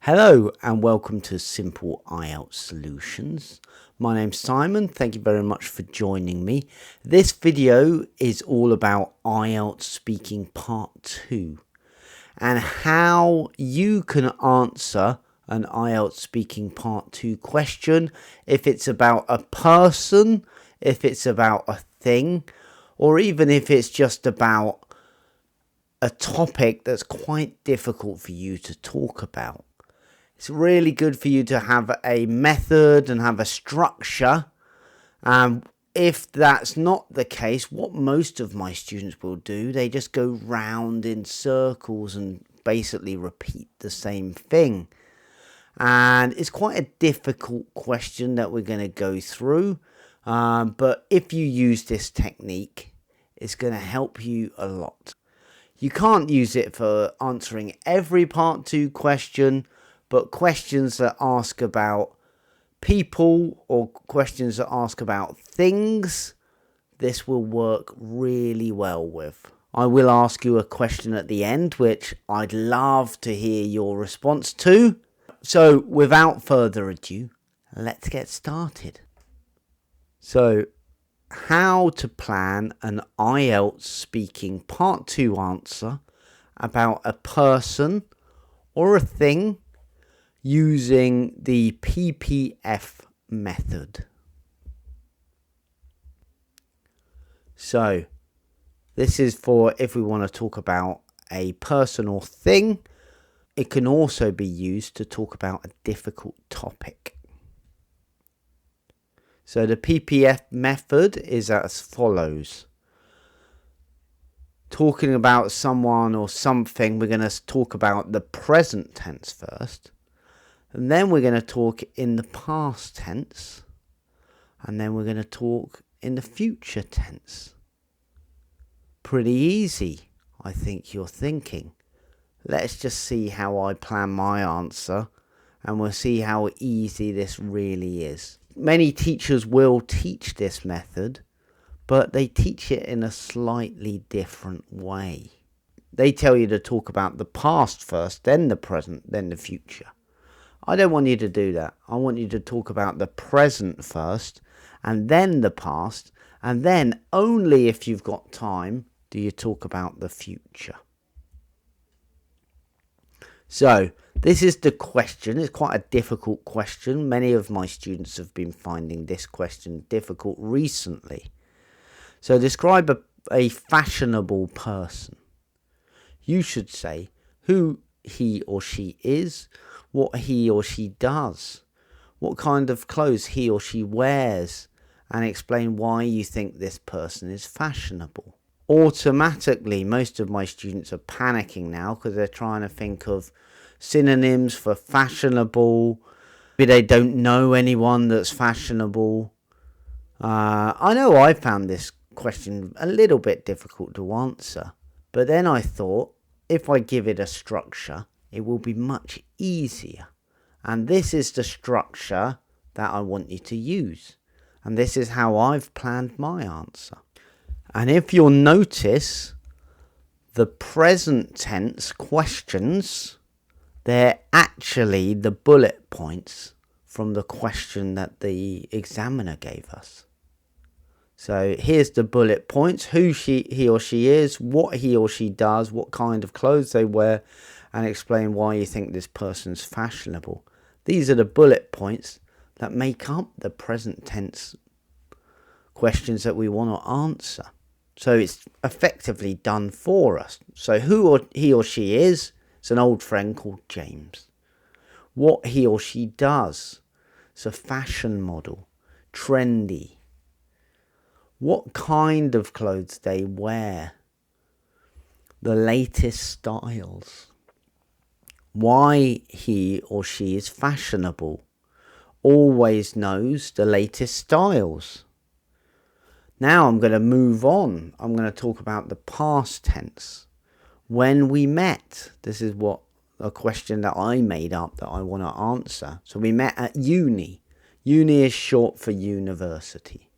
Hello and welcome to Simple IELTS Solutions. My name's Simon. Thank you very much for joining me. This video is all about IELTS Speaking Part 2 and how you can answer an IELTS Speaking Part 2 question if it's about a person, if it's about a thing, or even if it's just about a topic that's quite difficult for you to talk about. It's really good for you to have a method and have a structure. If that's not the case, what most of my students will do, they just go round in circles and basically repeat the same thing. And it's quite a difficult question that we're going to go through. But if you use this technique, it's going to help you a lot. You can't use it for answering every Part 2 question, but questions that ask about people or questions that ask about things, this will work really well with. I will ask you a question at the end, which I'd love to hear your response to. So without further ado, let's get started. So, how to plan an IELTS Speaking Part 2 answer about a person or a thing using the PPF method. So this is for if we want to talk about a person or thing. It can also be used to talk about a difficult topic. So the PPF method is as follows. Talking about someone or something, we're going to talk about the present tense first. And then we're going to talk in the past tense. And then we're going to talk in the future tense. Pretty easy, I think you're thinking. Let's just see how I plan my answer. And we'll see how easy this really is. Many teachers will teach this method, but they teach it in a slightly different way. They tell you to talk about the past first, then the present, then the future. I don't want you to do that. I want you to talk about the present first, and then the past, and then only if you've got time do you talk about the future. So, this is the question. It's quite a difficult question. Many of my students have been finding this question difficult recently. So, describe a fashionable person. You should say who he or she is, what he or she does, what kind of clothes he or she wears, and explain why you think this person is fashionable. Automatically, most of my students are panicking now because they're trying to think of synonyms for fashionable. Maybe they don't know anyone that's fashionable. I know I found this question a little bit difficult to answer, but then I thought if I give it a structure, it will be much easier. And this is the structure that I want you to use. And this is how I've planned my answer. And if you'll notice, the present tense questions, they're actually the bullet points from the question that the examiner gave us. So here's the bullet points: who he or she is, what he or she does, what kind of clothes they wear, and explain why you think this person's fashionable. These are the bullet points that make up the present tense questions that we want to answer. So it's effectively done for us. So who he or she is, it's an old friend called James. What he or she does, it's a fashion model, trendy. What kind of clothes they wear, the latest styles. Why he or she is fashionable, always knows the latest styles. Now I'm going to move on. I'm going to talk about the past tense. When we met, this is a question that I made up that I want to answer. So we met at uni. Uni is short for university.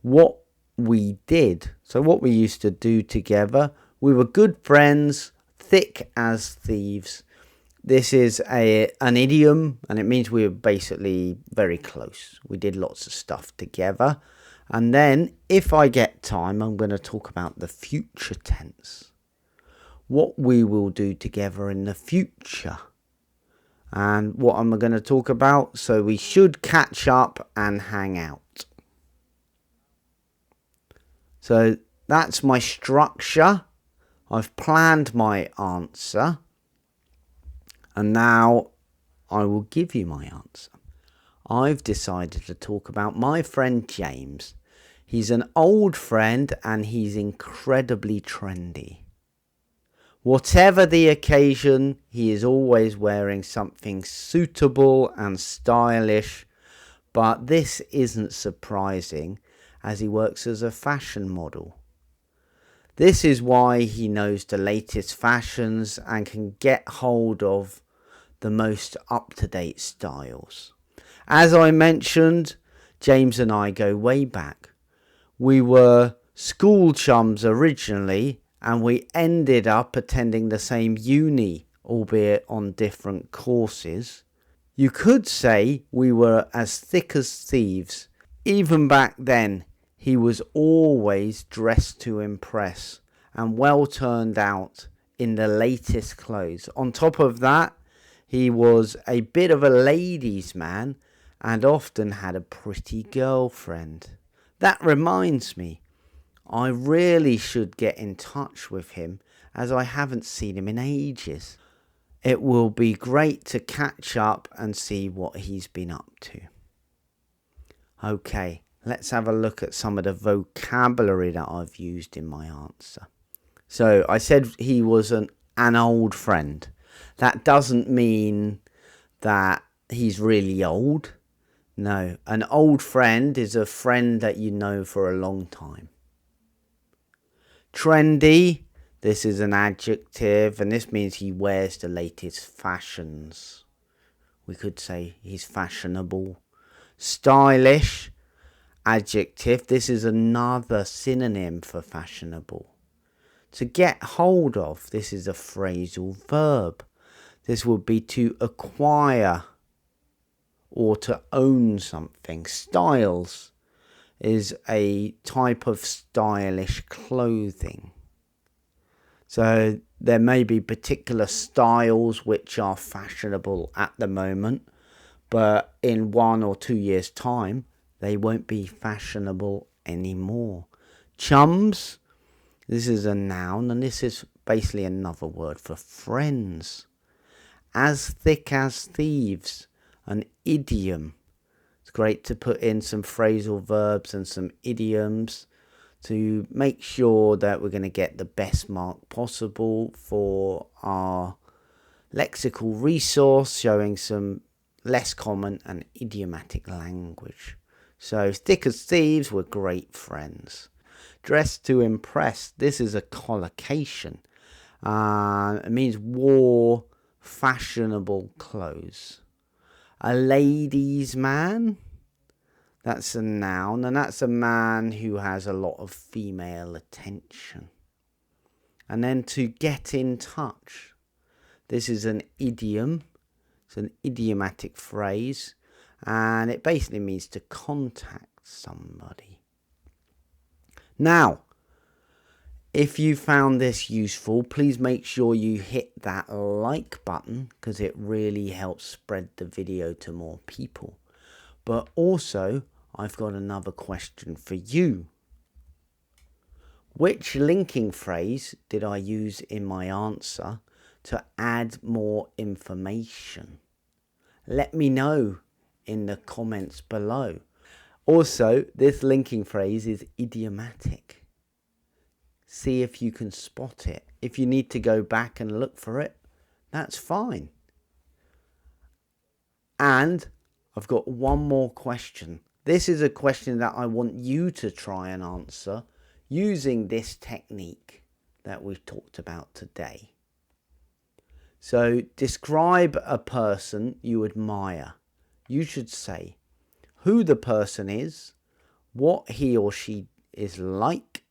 What we did, so what we used to do together, we were good friends, thick as thieves. this is an idiom, and it means we were basically very close. We did lots of stuff together. And then, if I get time, I'm going to talk about the future tense. What we will do together in the future. And what I'm going to talk about. So we should catch up and hang out. So that's my structure. I've planned my answer. And now I will give you my answer. I've decided to talk about my friend James. He's an old friend and he's incredibly trendy. Whatever the occasion, he is always wearing something suitable and stylish. But this isn't surprising as he works as a fashion model. This is why he knows the latest fashions and can get hold of the most up-to-date styles. As I mentioned, James and I go way back. We were school chums originally, and we ended up attending the same uni, albeit on different courses. You could say we were as thick as thieves. Even back then, he was always dressed to impress and well turned out in the latest clothes. On top of that, he was a bit of a ladies' man and often had a pretty girlfriend. That reminds me, I really should get in touch with him as I haven't seen him in ages. It will be great to catch up and see what he's been up to. Okay, let's have a look at some of the vocabulary that I've used in my answer. So I said he was an old friend. That doesn't mean that he's really old. No, an old friend is a friend that you know for a long time. Trendy, this is an adjective, and this means he wears the latest fashions. We could say he's fashionable. Stylish, adjective, this is another synonym for fashionable. To get hold of, this is a phrasal verb. This would be to acquire or to own something. Styles is a type of stylish clothing. So there may be particular styles which are fashionable at the moment, but in 1 or 2 years' time, they won't be fashionable anymore. Chums, this is a noun, and this is basically another word for friends. As thick as thieves, an idiom. It's great to put in some phrasal verbs and some idioms to make sure that we're going to get the best mark possible for our lexical resource, showing some less common and idiomatic language. So thick as thieves, we're great friends. Dressed to impress, this is a collocation. It means wore fashionable clothes. A ladies' man, that's a noun, and that's a man who has a lot of female attention. And then to get in touch, this is an idiom. It's an idiomatic phrase, and it basically means to contact somebody. Now, if you found this useful, please make sure you hit that like button because it really helps spread the video to more people. But also, I've got another question for you. Which linking phrase did I use in my answer to add more information? Let me know in the comments below. Also, this linking phrase is idiomatic. See if you can spot it. If you need to go back and look for it, that's fine. And I've got one more question. This is a question that I want you to try and answer using this technique that we've talked about today. So describe a person you admire. You should say who the person is, what he or she is like,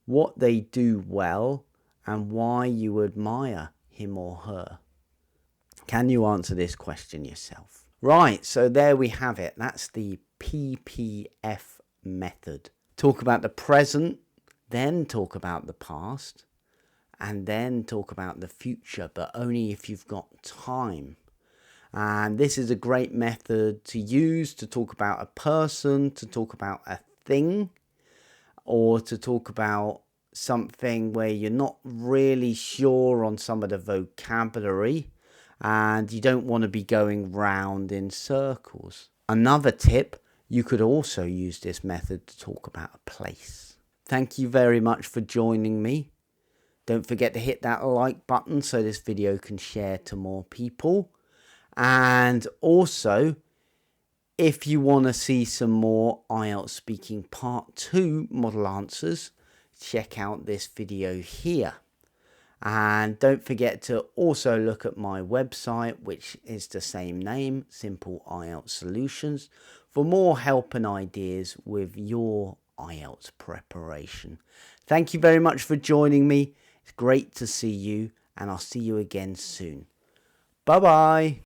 what they do well, and why you admire him or her. Can you answer this question yourself? Right, so there we have it. That's the PPF method. Talk about the present, then talk about the past, and then talk about the future, but only if you've got time. And this is a great method to use to talk about a person, to talk about a thing, or to talk about something where you're not really sure on some of the vocabulary and you don't want to be going round in circles. Another tip, you could also use this method to talk about a place. Thank you very much for joining me. Don't forget to hit that like button so this video can share to more people. And also, if you want to see some more IELTS Speaking Part 2 model answers, check out this video here. And don't forget to also look at my website, which is the same name, Simple IELTS Solutions, for more help and ideas with your IELTS preparation. Thank you very much for joining me. It's great to see you, and I'll see you again soon. Bye-bye.